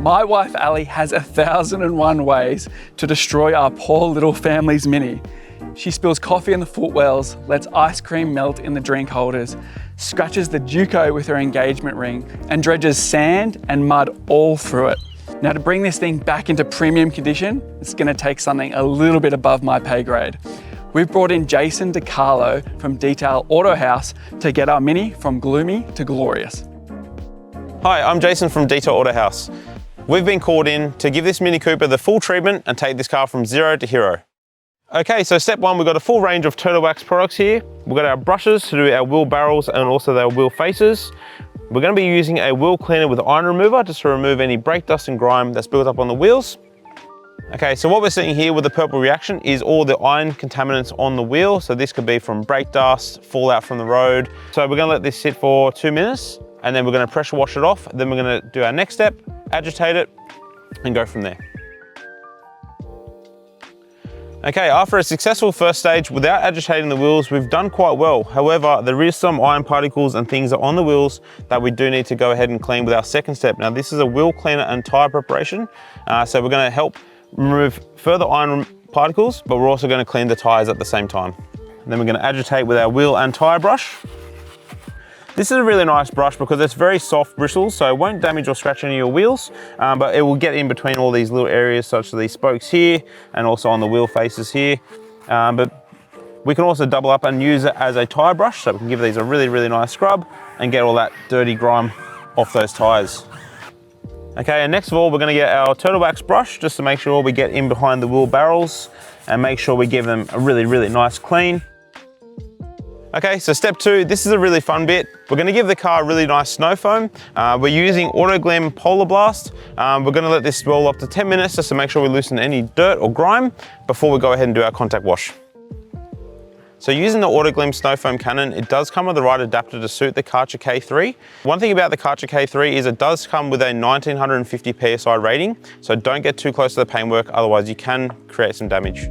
My wife Ali has 1,001 ways to destroy our poor little family's Mini. She spills coffee in the footwells, lets ice cream melt in the drink holders, scratches the Duco with her engagement ring, and dredges sand and mud all through it. Now, to bring this thing back into premium condition, it's going to take something a little bit above my pay grade. We've brought in Jason DiCarlo from Detail Auto House to get our Mini from gloomy to glorious. Hi, I'm Jason from Detail Auto House. We've been called in to give this Mini Cooper the full treatment and take this car from zero to hero. Okay, so step one, we've got a full range of Turtle Wax products here. We've got our brushes to do our wheel barrels and also our wheel faces. We're going to be using a wheel cleaner with iron remover just to remove any brake dust and grime that's built up on the wheels. Okay, so what we're seeing here with the purple reaction is all the iron contaminants on the wheel. So this could be from brake dust, fallout from the road. So we're going to let this sit for 2 minutes and then we're going to pressure wash it off. Then we're going to do our next step, agitate it and go from there. Okay, after a successful first stage without agitating the wheels, we've done quite well. However, there is some iron particles and things on the wheels that we do need to go ahead and clean with our second step. Now, this is a wheel cleaner and tire preparation. So we're gonna help remove further iron particles, but we're also gonna clean the tires at the same time. And then we're gonna agitate with our wheel and tire brush. This is a really nice brush because it's very soft bristles, so it won't damage or scratch any of your wheels, but it will get in between all these little areas such as these spokes here and also on the wheel faces here. But we can also double up and use it as a tire brush, so we can give these a really, really nice scrub and get all that dirty grime off those tires. Okay, and next of all, we're gonna get our Turtle Wax brush just to make sure we get in behind the wheel barrels and make sure we give them a really, really nice clean. Okay, so step two, this is a really fun bit. We're gonna give the car a really nice snow foam. We're using Auto Glim Polar Blast. We're gonna let this roll up to 10 minutes just to make sure we loosen any dirt or grime before we go ahead and do our contact wash. So using the Auto Glim Snow Foam Cannon, it does come with the right adapter to suit the Karcher K3. One thing about the Karcher K3 is it does come with a 1950 PSI rating, so don't get too close to the paintwork, otherwise you can create some damage.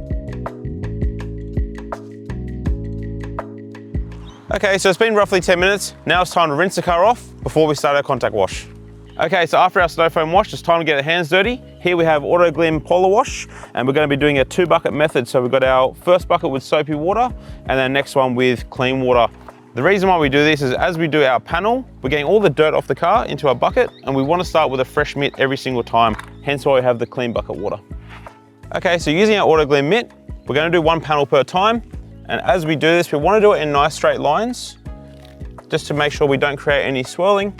Okay, so it's been roughly 10 minutes. Now it's time to rinse the car off before we start our contact wash. Okay, so after our snow foam wash, it's time to get our hands dirty. Here we have Auto Glim Polar Wash, and we're gonna be doing a 2-bucket method. So we've got our first bucket with soapy water, and then next one with clean water. The reason why we do this is as we do our panel, we're getting all the dirt off the car into our bucket, and we wanna start with a fresh mitt every single time. Hence why we have the clean bucket water. Okay, so using our Auto Glim mitt, we're gonna do 1 panel per time. And as we do this, we want to do it in nice straight lines, just to make sure we don't create any swirling.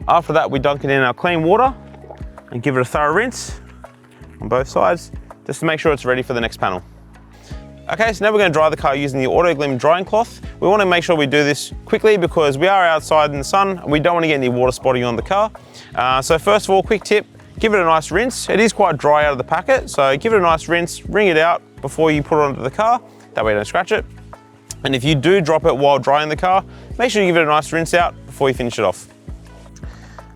After that, we dunk it in our clean water and give it a thorough rinse on both sides, just to make sure it's ready for the next panel. Okay, so now we're going to dry the car using the Auto Glim drying cloth. We want to make sure we do this quickly because we are outside in the sun and we don't want to get any water spotting on the car. So first of all, quick tip, give it a nice rinse. It is quite dry out of the packet, so give it a nice rinse, wring it out before you put it onto the car, that way you don't scratch it. And if you do drop it while drying the car, make sure you give it a nice rinse out before you finish it off.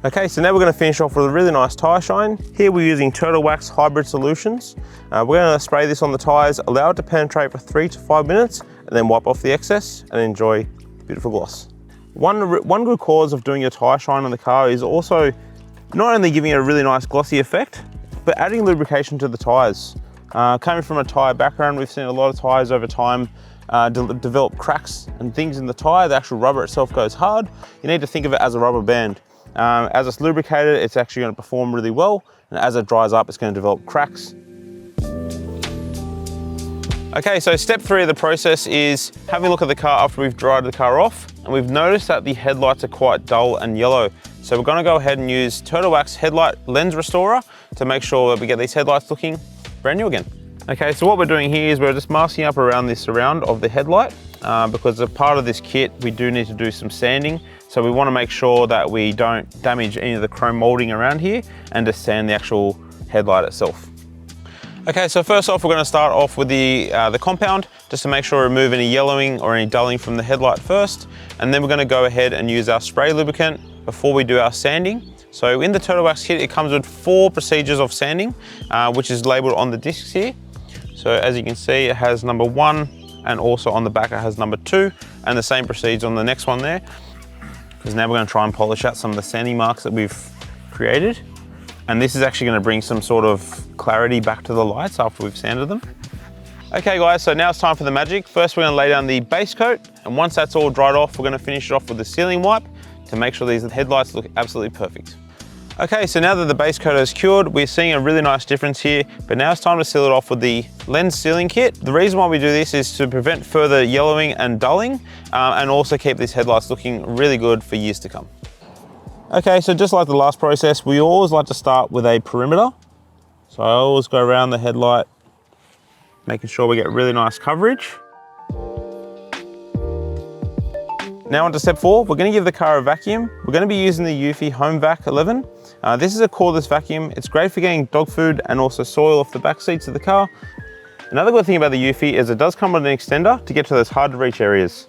Okay, so now we're going to finish off with a really nice Tyre Shine. Here we're using Turtle Wax Hybrid Solutions. We're going to spray this on the tyres, allow it to penetrate for 3 to 5 minutes, and then wipe off the excess and enjoy the beautiful gloss. One good cause of doing your Tyre Shine on the car is also not only giving it a really nice glossy effect, but adding lubrication to the tyres. Coming from a tyre background, we've seen a lot of tyres over time develop cracks and things in the tyre. The actual rubber itself goes hard. You need to think of it as a rubber band. As it's lubricated, it's actually going to perform really well, and as it dries up, it's going to develop cracks. Okay, so step 3 of the process is having a look at the car after we've dried the car off, and we've noticed that the headlights are quite dull and yellow. So we're going to go ahead and use Turtle Wax Headlight Lens Restorer to make sure that we get these headlights looking brand new again. Okay, so what we're doing here is we're just masking up around this surround of the headlight because as part of this kit, we do need to do some sanding. So we want to make sure that we don't damage any of the chrome molding around here and just sand the actual headlight itself. Okay, so first off, we're going to start off with the compound just to make sure we remove any yellowing or any dulling from the headlight first. And then we're going to go ahead and use our spray lubricant before we do our sanding. So in the Turtle Wax kit, it comes with 4 procedures of sanding, which is labeled on the discs here. So as you can see, it has number 1, and also on the back it has number 2, and the same proceeds on the next one there. Because now we're going to try and polish out some of the sanding marks that we've created. And this is actually going to bring some sort of clarity back to the lights after we've sanded them. Okay guys, so now it's time for the magic. First we're going to lay down the base coat, and once that's all dried off, we're going to finish it off with the sealing wipe to make sure these headlights look absolutely perfect. Okay, so now that the base coat is cured, we're seeing a really nice difference here, but now it's time to seal it off with the lens sealing kit. The reason why we do this is to prevent further yellowing and dulling, and also keep these headlights looking really good for years to come. Okay, so just like the last process, we always like to start with a perimeter. So I always go around the headlight, making sure we get really nice coverage. Now on to step 4, we're going to give the car a vacuum. We're going to be using the Eufy Home Vac 11. This is a cordless vacuum. It's great for getting dog food and also soil off the back seats of the car. Another good thing about the Eufy is it does come with an extender to get to those hard to reach areas.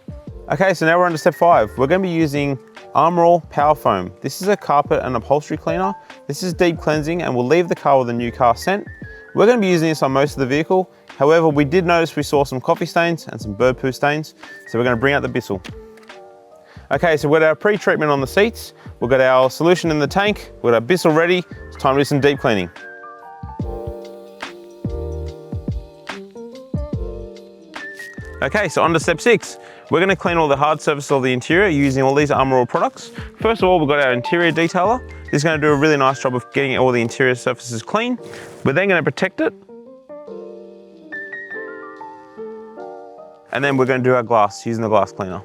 Okay, so now we're on to step 5. We're going to be using Armor All Power Foam. This is a carpet and upholstery cleaner. This is deep cleansing and will leave the car with a new car scent. We're going to be using this on most of the vehicle. However, we did notice we saw some coffee stains and some bird poo stains, so we're going to bring out the Bissell. Okay, so we've got our pre-treatment on the seats, we've got our solution in the tank, we've got our Bissell ready, it's time to do some deep cleaning. Okay, so on to step 6. We're going to clean all the hard surfaces of the interior using all these Armor All products. First of all, we've got our interior detailer. This is going to do a really nice job of getting all the interior surfaces clean. We're then going to protect it. And then we're going to do our glass using the glass cleaner.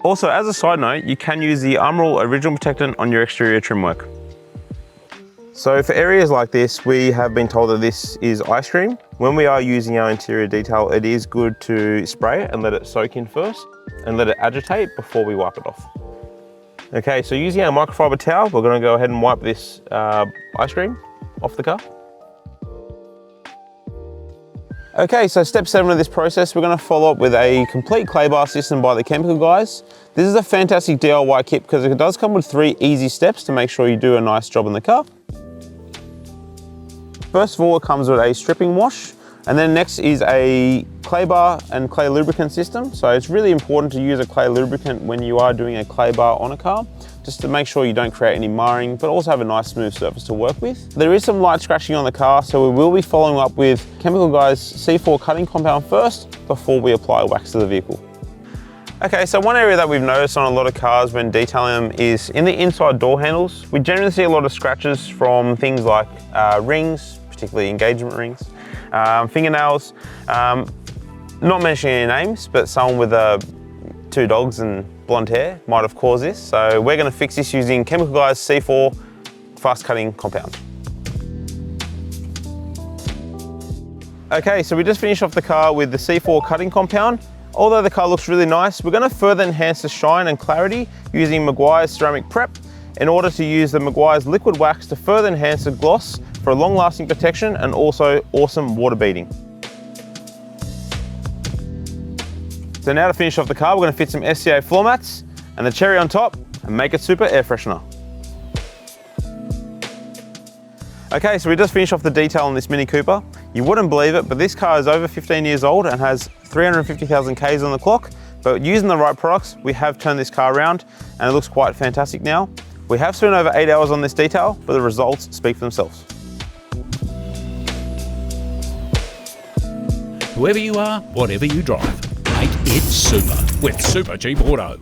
Also, as a side note, you can use the Armor All Original Protectant on your exterior trim work. So for areas like this, we have been told that this is ice cream. When we are using our interior detail, it is good to spray it and let it soak in first and let it agitate before we wipe it off. Okay, so using our microfiber towel, we're going to go ahead and wipe this ice cream off the car. Okay, so step 7 of this process, we're going to follow up with a complete clay bar system by the Chemical Guys. This is a fantastic DIY kit because it does come with 3 easy steps to make sure you do a nice job in the car. First of all, it comes with a stripping wash, and then next is a clay bar and clay lubricant system. So it's really important to use a clay lubricant when you are doing a clay bar on a car, just to make sure you don't create any marring, but also have a nice smooth surface to work with. There is some light scratching on the car, so we will be following up with Chemical Guys C4 cutting compound first before we apply wax to the vehicle. Okay, so one area that we've noticed on a lot of cars when detailing them is in the inside door handles. We generally see a lot of scratches from things like rings, particularly engagement rings, fingernails, not mentioning any names, but someone with 2 dogs and blonde hair might have caused this. So we're going to fix this using Chemical Guys C4 fast cutting compound. Okay, so we just finished off the car with the C4 cutting compound. Although the car looks really nice, we're going to further enhance the shine and clarity using Meguiar's ceramic prep in order to use the Meguiar's liquid wax to further enhance the gloss for a long-lasting protection and also awesome water beading. So now to finish off the car, we're going to fit some SCA floor mats and the cherry on top and make it super air freshener. Okay, so we just finished off the detail on this Mini Cooper. You wouldn't believe it, but this car is over 15 years old and has 350,000 Ks on the clock. But using the right products, we have turned this car around and it looks quite fantastic now. We have spent over 8 hours on this detail, but the results speak for themselves. Whoever you are, whatever you drive, make it super with Supercheap Auto.